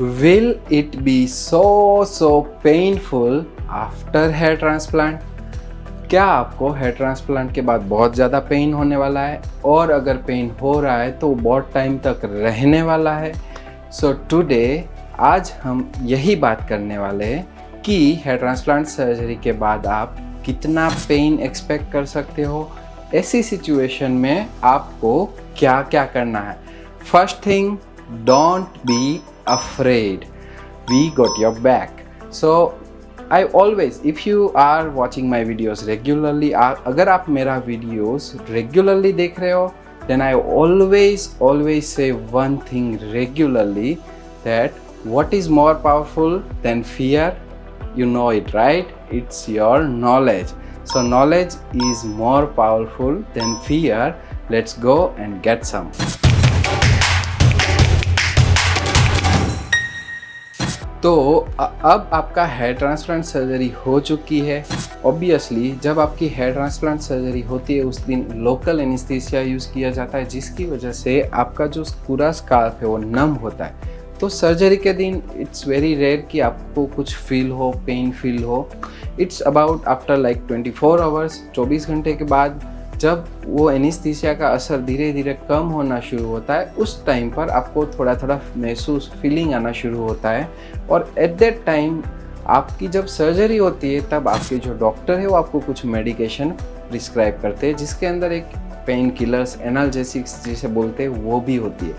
Will it be so painful after hair transplant? क्या आपको hair transplant के बाद बहुत ज़्यादा पेन होने वाला है, और अगर पेन हो रहा है तो बहुत टाइम तक रहने वाला है? सो टुडे आज हम यही बात करने वाले हैं कि हेयर ट्रांसप्लांट सर्जरी के बाद आप कितना पेन एक्सपेक्ट कर सकते हो, ऐसी सिचुएशन में आपको क्या क्या करना है। First thing, don't be afraid, we got your back. So I always, if you are watching my videos regularly, अगर आप मेरा videos regularly देख रहे हो, then I always say one thing regularly, that what is more powerful than fear? You know it, right? It's your knowledge. So knowledge is more powerful than fear. Let's go and get some. तो अब आपका hair transplant surgery हो चुकी है। Obviously जब आपकी hair transplant surgery होती है उस दिन लोकल एनेस्थीसिया यूज़ किया जाता है, जिसकी वजह से आपका जो पूरा स्काल्प है वो नम होता है। तो सर्जरी के दिन इट्स वेरी रेयर कि आपको कुछ फील हो, पेन फील हो। It's about after like 24 hours, 24 घंटे के बाद जब वो एनेस्थीसिया का असर धीरे धीरे कम होना शुरू होता है, उस टाइम पर आपको थोड़ा थोड़ा महसूस फीलिंग आना शुरू होता है। और एट दैट टाइम आपकी जब सर्जरी होती है तब आपके जो डॉक्टर है वो आपको कुछ मेडिकेशन प्रिस्क्राइब करते हैं, जिसके अंदर एक पेन किलर्स, एनाल्जेसिक्स जिसे बोलते हैं वो भी होती है।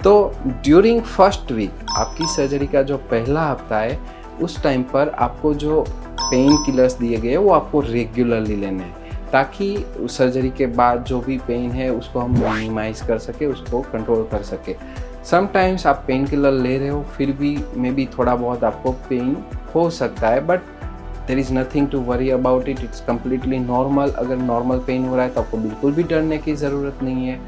तो ड्यूरिंग फर्स्ट वीक आपकी सर्जरी का जो पहला हफ्ता है, उस टाइम पर आपको जो पेन किलर्स दिए गए वो आपको रेगुलरली लेने हैं, ताकि सर्जरी के बाद जो भी पेन है उसको हम मिनिमाइज कर सके, उसको कंट्रोल कर सके। समटाइम्स आप पेन किलर ले रहे हो फिर भी मे बी थोड़ा बहुत आपको पेन हो सकता है, but there is nothing to worry about it, it's completely normal. अगर नॉर्मल पेन हो रहा है तो आपको बिल्कुल भी डरने की ज़रूरत नहीं है।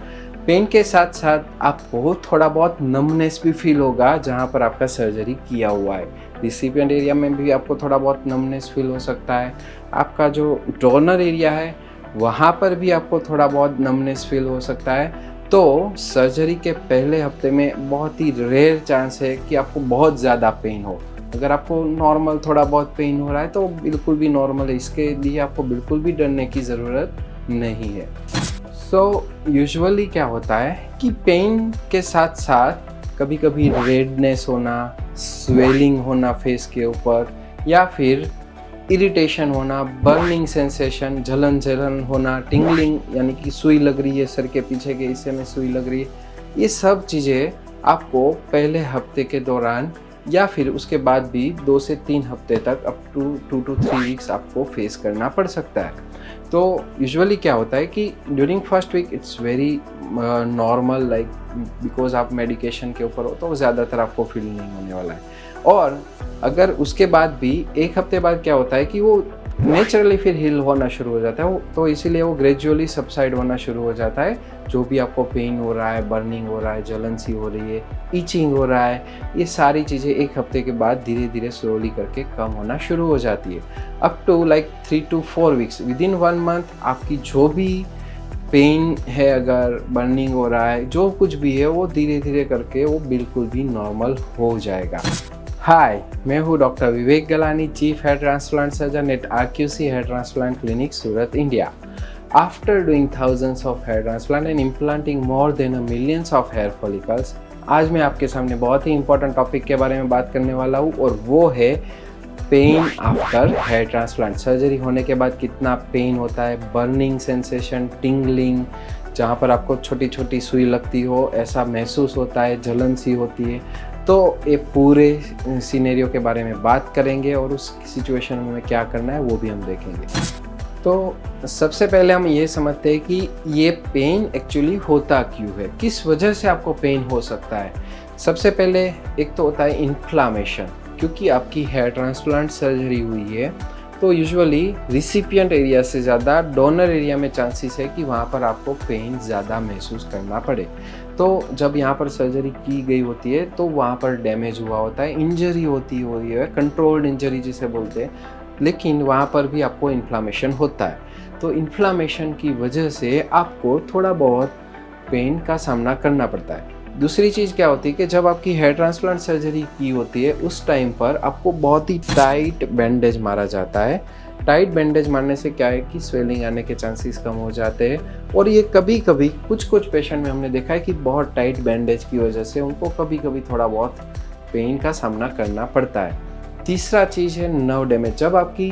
पेन के साथ साथ आपको थोड़ा बहुत नमनेस भी फील होगा जहाँ पर आपका सर्जरी किया हुआ है। रिसिपिएंट एरिया में भी आपको थोड़ा बहुत नमनेस फील हो सकता है। आपका जो डोनर एरिया है वहाँ पर भी आपको थोड़ा बहुत नमनेस फील हो सकता है। तो सर्जरी के पहले हफ्ते में बहुत ही रेयर चांस है कि आपको बहुत ज़्यादा पेन हो। अगर आपको नॉर्मल थोड़ा बहुत पेन हो रहा है तो बिल्कुल भी नॉर्मल है, इसके लिए आपको बिल्कुल भी डरने की ज़रूरत नहीं है। सो यूजुअली क्या होता है कि पेन के साथ साथ कभी कभी रेडनेस होना, स्वेलिंग होना फेस के ऊपर, या फिर इरिटेशन होना, बर्निंग सेंसेशन, जलन होना, टिंगलिंग यानी कि सुई लग रही है, सर के पीछे के हिस्से में सुई लग रही है, ये सब चीज़ें आपको पहले हफ्ते के दौरान या फिर उसके बाद भी 2 से 3 हफ्ते तक अप टू 2 to 3 वीक्स आपको फेस करना पड़ सकता है। तो यूजुअली क्या होता है कि during first week it's very normal, like because आप मेडिकेशन के ऊपर हो तो ज़्यादातर आपको फील नहीं होने वाला है। और अगर उसके बाद भी 1 हफ्ते बाद क्या होता है कि वो नेचुरली फिर हील होना शुरू हो जाता है, तो इसीलिए वो ग्रेजुअली सबसाइड होना शुरू हो जाता है। जो भी आपको पेन हो रहा है, बर्निंग हो रहा है, जलन सी हो रही है, ईचिंग हो रहा है, ये सारी चीज़ें 1 हफ्ते के बाद धीरे धीरे स्लोली करके कम होना शुरू हो जाती है। Up to like 3 to 4 weeks, within 1 month आपकी जो भी पेन है, अगर बर्निंग हो रहा है, जो कुछ भी है, वो धीरे धीरे करके वो बिल्कुल भी नॉर्मल हो जाएगा। हाय, मैं हूँ doctor Vivek Galani, chief hair transplant surgeon at RQC hair transplant clinic, Surat, India. After doing thousands of hair transplant and implanting more than millions of hair follicles, आज मैं आपके सामने बहुत ही इंपॉर्टेंट टॉपिक के बारे में बात करने वाला हूँ, और वो है pain after hair transplant. Surgery होने के बाद कितना पेन होता है, बर्निंग सेंसेशन, टिंगलिंग, जहाँ पर आपको छोटी छोटी सुई लगती हो ऐसा महसूस होता है, जलन सी होती है। तो ये पूरे सिनेरियो के बारे में बात करेंगे और उस सिचुएशन में क्या करना है वो भी हम देखेंगे। तो सबसे पहले हम ये समझते हैं कि ये पेन एक्चुअली होता क्यों है, किस वजह से आपको पेन हो सकता है। सबसे पहले एक तो होता है इन्फ्लामेशन, क्योंकि आपकी हेयर ट्रांसप्लांट सर्जरी हुई है तो यूजुअली रिसिपिएंट एरिया से ज़्यादा डोनर एरिया में चांसेस है कि वहाँ पर आपको पेन ज़्यादा महसूस करना पड़े। तो जब यहाँ पर सर्जरी की गई होती है तो वहाँ पर डैमेज हुआ होता है, इंजरी होती हुई है, कंट्रोल्ड इंजरी जिसे बोलते हैं, लेकिन वहाँ पर भी आपको इन्फ्लामेशन होता है। तो इन्फ्लामेशन की वजह से आपको थोड़ा बहुत पेन का सामना करना पड़ता है। दूसरी चीज़ क्या होती है कि जब आपकी हेयर ट्रांसप्लांट सर्जरी की होती है उस टाइम पर आपको बहुत ही टाइट बैंडेज मारा जाता है। टाइट बैंडेज मारने से क्या है कि स्वेलिंग आने के चांसेस कम हो जाते हैं और ये कभी कभी कुछ पेशेंट में हमने देखा है कि बहुत टाइट बैंडेज की वजह से उनको कभी कभी थोड़ा बहुत पेन का सामना करना पड़ता है। तीसरा चीज़ है नर्व डैमेज। जब आपकी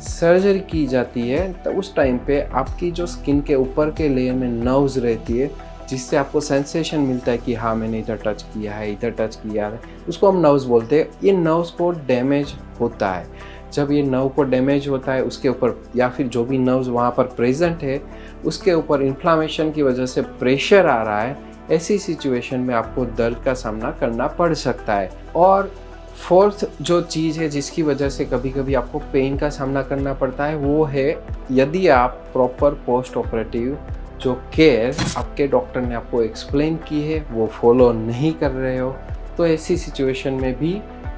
सर्जरी की जाती है तो उस टाइम पे आपकी जो स्किन के ऊपर के लेयर में नर्व्स रहती है जिससे आपको सेंसेशन मिलता है कि हाँ मैंने इधर टच किया है, इधर टच किया है, उसको हम नर्व्स बोलते हैं। ये नर्व्स को डैमेज होता है। जब ये नर्व को डैमेज होता है उसके ऊपर या फिर जो भी नर्व्स वहाँ पर प्रेजेंट है उसके ऊपर इन्फ्लामेशन की वजह से प्रेशर आ रहा है, ऐसी सिचुएशन में आपको दर्द का सामना करना पड़ सकता है। और फोर्थ जो चीज़ है जिसकी वजह से कभी कभी आपको पेन का सामना करना पड़ता है वो है यदि आप प्रॉपर पोस्ट ऑपरेटिव जो केयर आपके डॉक्टर ने आपको एक्सप्लेन की है वो फॉलो नहीं कर रहे हो, तो ऐसी सिचुएशन में भी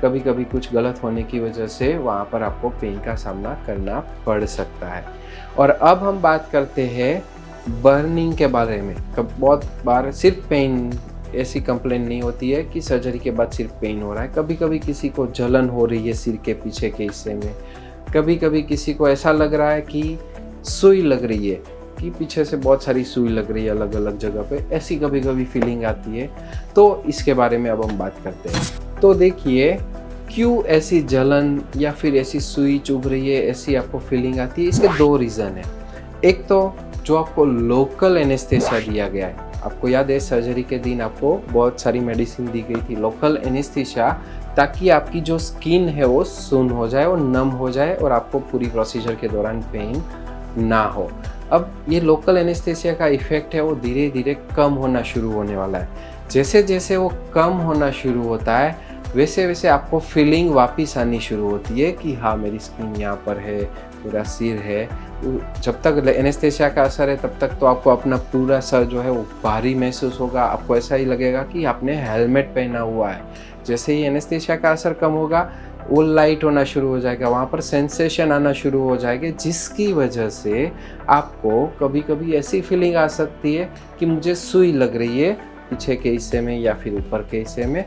कभी कभी कुछ गलत होने की वजह से वहाँ पर आपको पेन का सामना करना पड़ सकता है। और अब हम बात करते हैं बर्निंग के बारे में। बहुत बार सिर्फ पेन ऐसी कंप्लेन नहीं होती है कि सर्जरी के बाद सिर्फ पेन हो रहा है। कभी कभी किसी को जलन हो रही है सिर के पीछे के हिस्से में, कभी कभी किसी को ऐसा लग रहा है कि सुई लग रही है, कि पीछे से बहुत सारी सुई लग रही है अलग अलग जगह पे, ऐसी कभी कभी फीलिंग आती है। तो इसके बारे में अब हम बात करते हैं। तो देखिए क्यों ऐसी जलन या फिर ऐसी सुई चुभ रही है, ऐसी आपको फीलिंग आती है, इसके दो रीज़न है। एक तो जो आपको लोकल एनेस्थेसिया दिया गया है, आपको याद है सर्जरी के दिन आपको बहुत सारी मेडिसिन दी गई थी लोकल एनेस्थेसिया, ताकि आपकी जो स्किन है वो सुन्न हो जाए और नम हो जाए और आपको पूरी प्रोसीजर के दौरान पेन ना हो। अब ये लोकल एनेस्थेसिया का इफेक्ट है वो धीरे धीरे कम होना शुरू होने वाला है। जैसे जैसे वो कम होना शुरू होता है वैसे वैसे आपको फीलिंग वापस आनी शुरू होती है कि हाँ मेरी स्किन यहाँ पर है, मेरा सिर है। जब तक एनेस्थेसिया का असर है तब तक तो आपको अपना पूरा सर जो है वो भारी महसूस होगा, आपको ऐसा ही लगेगा कि आपने हेलमेट पहना हुआ है। जैसे ही एनेस्थेसिया का असर कम होगा वो लाइट होना शुरू हो जाएगा, वहाँ पर सेंसेशन आना शुरू हो जाएगा, जिसकी वजह से आपको कभी कभी ऐसी फीलिंग आ सकती है कि मुझे सुई लग रही है पीछे के हिस्से में या फिर ऊपर के हिस्से में।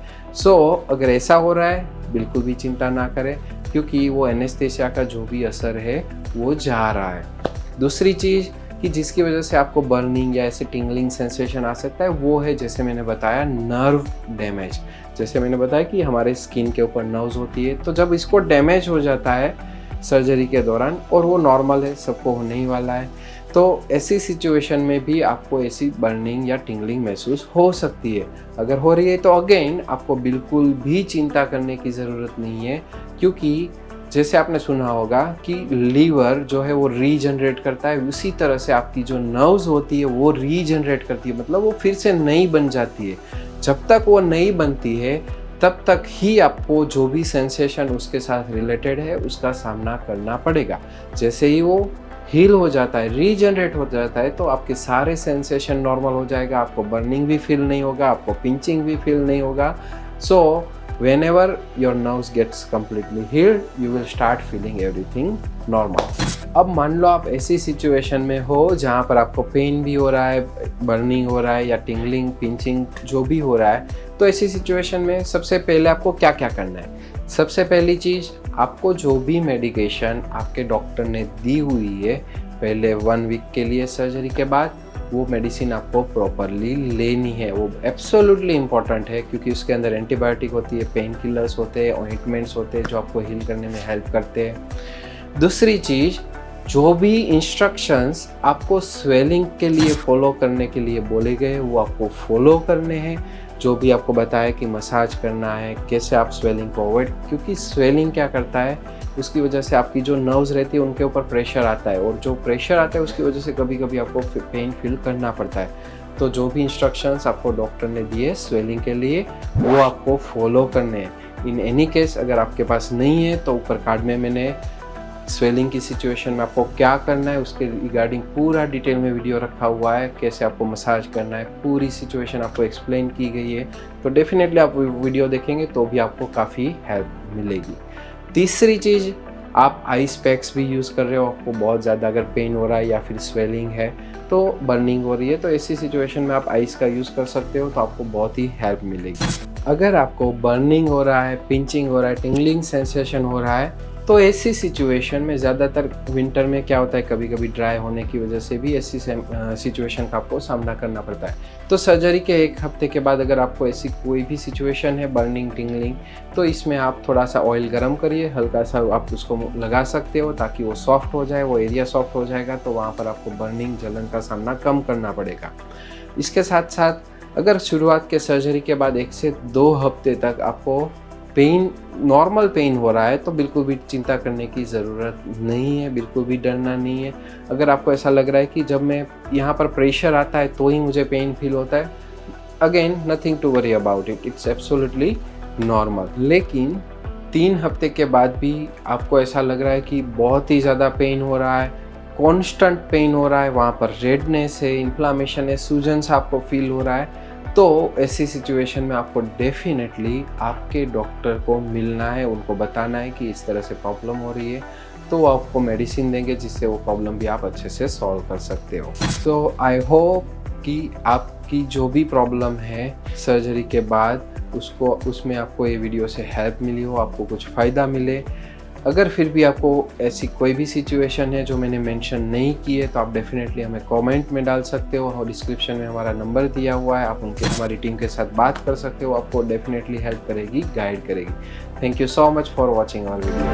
अगर ऐसा हो रहा है बिल्कुल भी चिंता ना करें, क्योंकि वो एनेस्थेसिया का जो भी असर है वो जा रहा है। दूसरी चीज़ कि जिसकी वजह से आपको बर्निंग या ऐसे टिंगलिंग सेंसेशन आ सकता है वो है, जैसे मैंने बताया, नर्व डैमेज। जैसे मैंने बताया कि हमारे स्किन के ऊपर नर्व्स होती है, तो जब इसको डैमेज हो जाता है सर्जरी के दौरान, और वो नॉर्मल है, सबको होने ही वाला है, तो ऐसी सिचुएशन में भी आपको ऐसी बर्निंग या टिंगलिंग महसूस हो सकती है। अगर हो रही है तो अगेन आपको बिल्कुल भी चिंता करने की ज़रूरत नहीं है, क्योंकि जैसे आपने सुना होगा कि लीवर जो है वो रीजनरेट करता है, उसी तरह से आपकी जो नर्व्स होती है वो रीजनरेट करती है, मतलब वो फिर से नई बन जाती है। जब तक वो नई बनती है तब तक ही आपको जो भी सेंसेशन उसके साथ रिलेटेड है उसका सामना करना पड़ेगा। जैसे ही वो हील हो जाता है, रीजनरेट हो जाता है, तो आपके सारे सेंसेशन नॉर्मल हो जाएगा, आपको बर्निंग भी फील नहीं होगा, आपको पिंचिंग भी फील नहीं होगा। सो whenever your nerves gets completely healed, you will start feeling everything normal. अब मान लो आप ऐसी सिचुएशन में हो जहाँ पर आपको पेन भी हो रहा है, बर्निंग हो रहा है या टिंगलिंग पिंचिंग जो भी हो रहा है, तो ऐसी सिचुएशन में सबसे पहले आपको क्या क्या करना है। सबसे पहली चीज़, आपको जो भी मेडिकेशन आपके डॉक्टर ने दी हुई है पहले 1 वीक के लिए सर्जरी के बाद, वो मेडिसिन आपको प्रॉपरली लेनी है। वो एब्सोल्युटली इम्पॉर्टेंट है, क्योंकि उसके अंदर एंटीबायोटिक होती है, पेन किलर्स होते हैं, ऑइंटमेंट्स होते हैं जो आपको हील करने में हेल्प करते हैं। दूसरी चीज़, जो भी इंस्ट्रक्शंस आपको स्वेलिंग के लिए फॉलो करने के लिए बोले गए वो आपको फॉलो करने हैं। जो भी आपको बताया कि मसाज करना है, कैसे आप स्वेलिंग को अवॉइड, क्योंकि स्वेलिंग क्या करता है, उसकी वजह से आपकी जो नर्व्स रहती है उनके ऊपर प्रेशर आता है, और जो प्रेशर आता है उसकी वजह से कभी कभी आपको पेन फील करना पड़ता है। तो जो भी इंस्ट्रक्शंस आपको डॉक्टर ने दिए स्वेलिंग के लिए वो आपको फॉलो करने हैं। इन एनी केस अगर आपके पास नहीं है तो ऊपर कार्ड में मैंने स्वेलिंग की सिचुएशन में आपको क्या करना है उसके रिगार्डिंग पूरा डिटेल में वीडियो रखा हुआ है, कैसे आपको मसाज करना है, पूरी सिचुएशन आपको एक्सप्लेन की गई है। तो डेफिनेटली आप वीडियो देखेंगे तो भी आपको काफ़ी हेल्प मिलेगी। तीसरी चीज़, आप आइस पैक्स भी यूज़ कर रहे हो, आपको बहुत ज़्यादा अगर पेन हो रहा है या फिर स्वेलिंग है तो बर्निंग हो रही है, तो ऐसी सिचुएशन में आप आइस का यूज़ कर सकते हो, तो आपको बहुत ही हेल्प मिलेगी। अगर आपको बर्निंग हो रहा है, पिंचिंग हो रहा है, टिंगलिंग सेंसेशन हो रहा है, तो ऐसी सिचुएशन में ज़्यादातर विंटर में क्या होता है, कभी कभी ड्राई होने की वजह से भी ऐसी सिचुएशन का आपको सामना करना पड़ता है। तो सर्जरी के 1 हफ्ते के बाद अगर आपको ऐसी कोई भी सिचुएशन है बर्निंग टिंगलिंग, तो इसमें आप थोड़ा सा ऑयल गर्म करिए, हल्का सा आप उसको लगा सकते हो ताकि वो सॉफ्ट हो जाए, वो एरिया सॉफ्ट हो जाएगा, तो वहाँ पर आपको बर्निंग जलन का सामना कम करना पड़ेगा। इसके साथ साथ अगर शुरुआत के सर्जरी के बाद 1 से 2 हफ्ते तक आपको पेन, नॉर्मल पेन हो रहा है, तो बिल्कुल भी चिंता करने की ज़रूरत नहीं है, बिल्कुल भी डरना नहीं है। अगर आपको ऐसा लग रहा है कि जब मैं यहाँ पर प्रेशर आता है तो ही मुझे पेन फील होता है, again nothing to worry about it, it's absolutely normal. लेकिन 3 हफ्ते के बाद भी आपको ऐसा लग रहा है कि बहुत ही ज़्यादा पेन हो रहा है, कॉन्स्टेंट पेन हो रहा है, वहाँ पर रेडनेस है, इन्फ्लामेशन है, सूजन सा आपको फील हो रहा है, तो ऐसी सिचुएशन में आपको डेफिनेटली आपके डॉक्टर को मिलना है, उनको बताना है कि इस तरह से प्रॉब्लम हो रही है, तो वो आपको मेडिसिन देंगे जिससे वो प्रॉब्लम भी आप अच्छे से सॉल्व कर सकते हो। सो आई होप कि आपकी जो भी प्रॉब्लम है सर्जरी के बाद उसमें आपको ये वीडियो से हेल्प मिली हो, आपको कुछ फ़ायदा मिले। अगर फिर भी आपको ऐसी कोई भी सिचुएशन है जो मैंने मेंशन नहीं की है, तो आप डेफिनेटली हमें कमेंट में डाल सकते हो, और डिस्क्रिप्शन में हमारा नंबर दिया हुआ है, आप हमारी टीम के साथ बात कर सकते हो, आपको डेफिनेटली हेल्प करेगी, गाइड करेगी। Thank you so much for watching our videos.